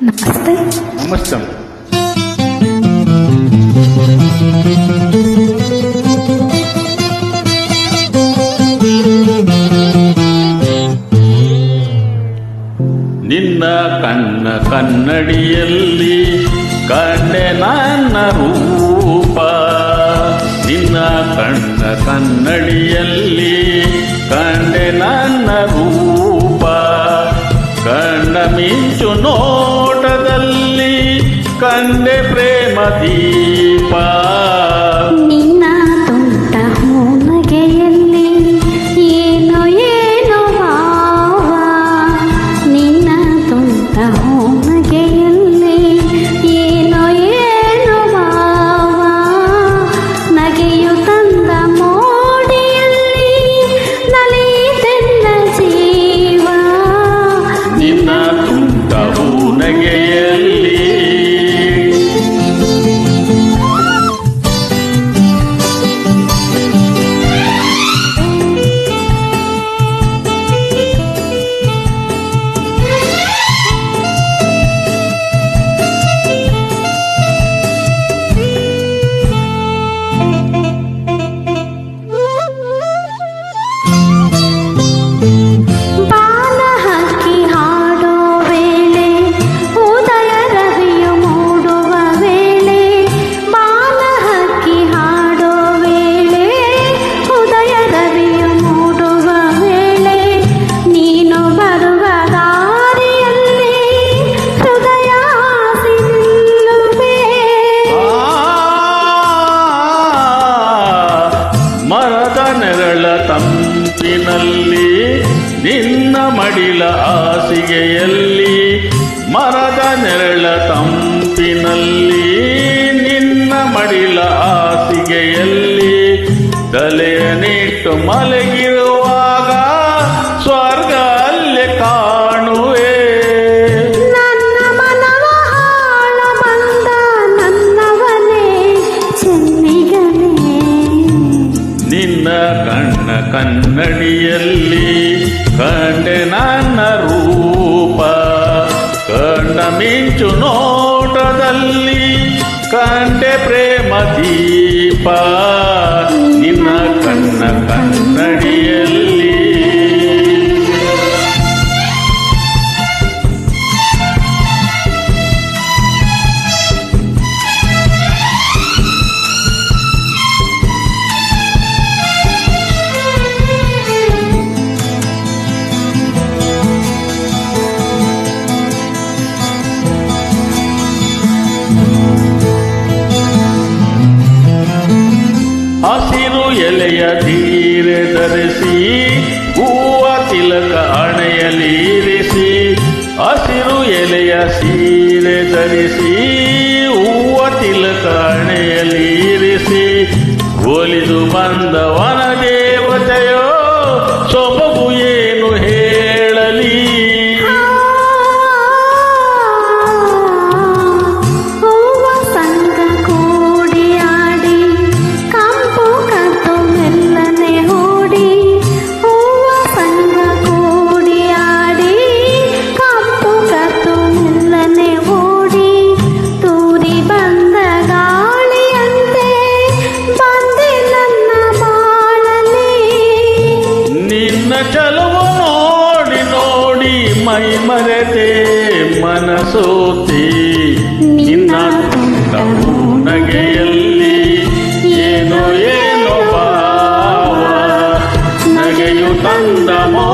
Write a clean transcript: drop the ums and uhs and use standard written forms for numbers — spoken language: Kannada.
ನಮಸ್ತೆ. ನಮಸ್ತೆ. ನಿನ್ನ ಕಣ್ಣ ಕನ್ನಡಿಯಲ್ಲಿ ಕಂಡೆ ನನ್ನ ರೂಪ, ನಿನ್ನ ಕಣ್ಣ ಕನ್ನಡಿಯಲ್ಲಿ ಕಂಡೆ ನನ್ನ ರೂಪ, ಕಣ್ಣ ಮಿಂಚು ನೋಟದಲ್ಲಿ ಕಂಡೆ ಪ್ರೇಮ ದೀಪ. ನಿನ್ನ ತುಂಟ ನಗೆಯಲ್ಲಿ ಏನೋ ಏನೋ ಭಾವ, ನಿನ್ನ ತುಂಟ ನಗೆಯಲ್ಲಿ ಏನೋ ಏನೋ ಭಾವ, ನಗೆಯು ತಂದ ಮೋಡಿಯಲ್ಲಿ ನಲಿದೆನ್ನ ಜೀವ. ನಿನ್ನ ತುಂಟ ನಗೆಯಲ್ಲಿ ನೆರಳ ತಂಪಿನಲ್ಲಿ ನಿನ್ನ ಮಡಿಲ ಹಾಸಿಗೆಯಲ್ಲಿ, ಮರದ ನೆರಳ ತಂಪಿನಲ್ಲಿ ನಿನ್ನ ಮಡಿಲ ಹಾಸಿಗೆಯಲ್ಲಿ, ತಲೆಯನ್ನಿಟ್ಟು ಮಲಗಿರುವಾಗ ಸ್ವರ್ಗ ಅಲ್ಲೇ ಕಾಣುವೆ. ನನ್ನ ಮನವ ಹಾಳ ಬಂದ ನನ್ನವನೇ ಚೆನ್ನಿಗನೇ, ನಿನ್ನ ಕಣ್ಣ ಕನ್ನಡಿಯಲ್ಲಿ ಕಂಡೆ ನನ್ನ ರೂಪ, ಕಣ್ಣ ಮಿಂಚು ನೋಟದಲ್ಲಿ ಕಂಡೆ ಪ್ರೇಮ ದೀಪ. ನಿನ್ನ ಕಣ್ಣ ಕನ್ನಡಿಯಲ್ಲಿ ಹಸಿರು ಎಲೆಯ ತೀರೆ ಧರಿಸಿ ಹೂವ ತಿಲಕ ಹಣೆಯಲ್ಲಿರಿಸಿ, ಹಸಿರು ಎಲೆಯ ಸೀರೆ ಧರಿಸಿ ಹೂವ ತಿಲಕ ಹಣೆಯಲ್ಲಿರಿಸಿ, ಒಲಿದು ಬಂದವನ ದೇವತೆಯೋ ಸೊಬಗು ಏನು ಹೇಳಲಿ. ಹೂವ ಸಂಗ ಕೂಡಿಯಾಡಿ ಕಂಪು ಕದ್ದು ಮೆಲ್ಲನೆ ಓಡಿ, ಹೂವ ಸಂಗ ಕೂಡಿಯಾಡಿ ಕಂಪು ಕದ್ದು ಮೆಲ್ಲನೆ ಓಡಿ, ತೂರಿ ಬಂದ ಗಾಳಿಯಂತೆ ಬಂದೆ ನನ್ನ ಬಾಳಲಿ. ನಿನ್ನ ಚಲುವು ನೋಡಿ ನೋಡಿ ಮೈ ಮರೆತೆ ಮನಸೋತಿ, ನಿನ್ನ ತುಂಟ ನಗೆಯಲ್ಲಿ ಏನೋ ಏನೋ ಭಾವ, ನಗೆಯು ತಂದ ಮೋ